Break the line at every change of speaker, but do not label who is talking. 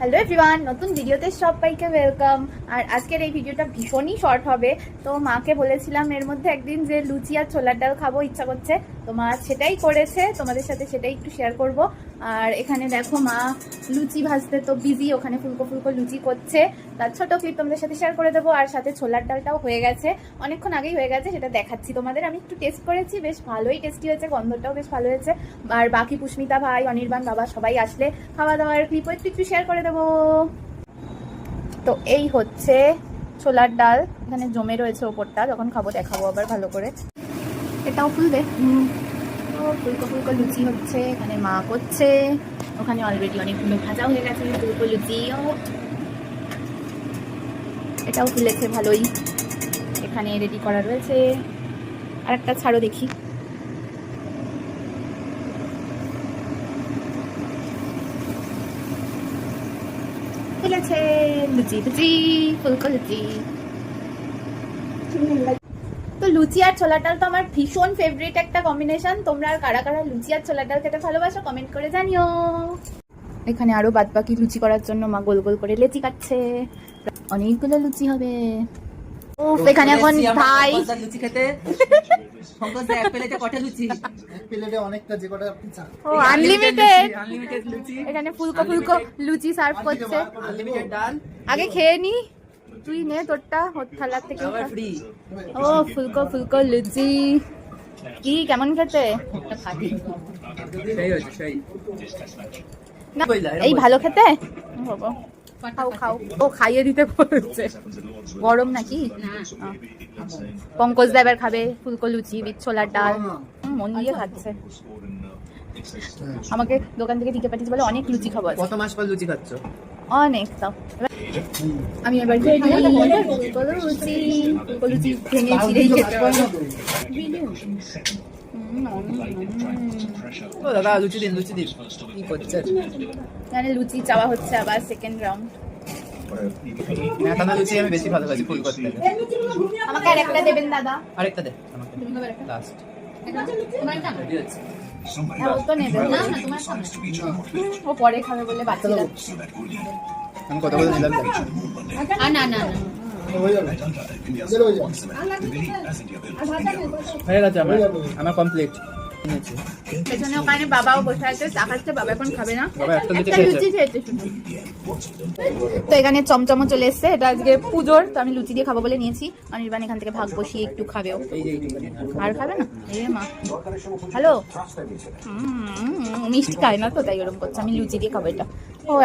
Hello everyone, নতুন ভিডিওতে সবাইকে ওয়েলকাম। আর আজকের এই ভিডিওটা ভীষণই শর্ট হবে। তো মাকে বলেছিলাম এর মধ্যে একদিন যে লুচি আর ছোলার ডাল খাবো, ইচ্ছা করছে। তো মা সেটাই করেছে, তোমাদের সাথে সেটাই একটু শেয়ার করব। আর এখানে দেখো মা লুচি ভাজতে তো বিজি, ওখানে ফুলকো ফুলকো লুচি করছে। তার ছোট ক্লিপ তোমাদের সাথে শেয়ার করে দেবো। আর সাথে ছোলার ডালটাও হয়ে গেছে, অনেকক্ষণ আগেই হয়ে গেছে, সেটা দেখাচ্ছি তোমাদের। আমি একটু টেস্ট করেছি, বেশ ভালোই টেস্টি হয়েছে, গন্ধটাও বেশ ভালো হয়েছে। আর বাকি পুষ্মিতা ভাই, অনির্বাণ বাবা সবাই আসলে খাওয়া দাওয়ার ক্লিপও একটু শেয়ার করে দেবো। তো এই হচ্ছে ছোলার ডাল, এখানে জমে রয়েছে ওপরটা, যখন খাবো দেখাবো আবার ভালো করে। এটাও ফুলবে। তো ফুলকো ফুলকো লুচি হচ্ছে, এখানে মা করছে, ওখানে অলরেডি অনেকগুলো ভাজা হয়ে গেছে ফুলকো লুচিও। এটাও ফুলেছে ভালোই, এখানে রেডি করা রয়েছে। আর একটা ছাড়ো দেখি। ফুলেছে লুচি লুচি, ফুলকো লুচি। তো লুচি আর ছোলার ডাল তো আমার ভীষণ ফেভারিট একটা কম্বিনেশন। তোমরা আর কারা কারা লুচি আর ছোলার ডাল খেতে ভালোবাসো কমেন্ট করে জানিও। এখানে আরো বাদ বাকি লুচি করার জন্য মা গোল গোল করে লেচি কাটছে, অনেকগুলো লুচি হবে। ও এখানে এখন ভাই
লুচি খেতে পঙ্কজ এক প্লেটে কটা লুচি?
এক প্লেটে অনেকটা, যে কটা আপনি চান।
ও আনলিমিটেড
লুচি।
এখানে ফুলকো ফুলকো লুচি সার্ভ করছে।
আনলিমিটেড ডাল
আগে খেয়ে নি, তুই নে তোরটা ওর থালা থেকে।
আবার ফ্রি।
ও ফুলকো ফুলকো লুচি, কি কেমন খেতে?
সেই হচ্ছে সেই।
না এই ভালো খেতে। বাবা খাও খাও, ও খাইয়ে দিতে বলছে। গরম নাকি? পঙ্কজ দা এবার খাবে ফুলকো লুচি উইথ ছোলার ডাল। মন দিয়ে খাচ্ছে। আমাকে দোকান থেকে টিকে পাঠিয়েছে, বলে অনেক লুচি খাবো।
কত মাস পর লুচি খাচ্ছ?
অনেক। তাও আমি এবার খেয়ে নিই ফুলকো লুচি। ফুলকো লুচি ভেঙে চিড়ে খেতে পারবো।
ও দাদা লুচি দিন লুচি দিন। কি করছে?
এখানে লুচি চাওয়া হচ্ছে আবার সেকেন্ড রাউন্ড।
মেকানা লুচি আমি বেশি ভালোবাসি ফুল করতে।
আমাকে আর একটা দেবেন দাদা।
আরেকটা দে আমাকে। লাস্ট। রেডি হচ্ছে।
ও তো নেবে না, ও পরে খাবে বলে বাঁচিয়ে রাখছে।
আমি কত করে নিলাম দেখ।
না না
হয়ে যাবে, চলো হয়ে যাবে।
হয়ে গেছে আমার কমপ্লিট।
পেছনে ওখানে বাবাও বসে আছে, চা খাচ্ছে। বাবা এখন খাবে না,
বাবা একটা লুচি
একটা
খেয়েছে।
লুচি খেয়েছে শুধু। তো এখানে চমচমও চলে এসছে, এটা আজকে পুজোর, তো আমি লুচি দিয়ে খাবো বলে নিয়েছি। অনির্বাণ এখান থেকে ভাগ বসিয়ে একটু খাবেও।
এই যে
আর খাবে না? এ মা হ্যালো, মিষ্টি খায় না তো তাই ওরকম করছে। আমি লুচি দিয়ে খাবো এটা। ও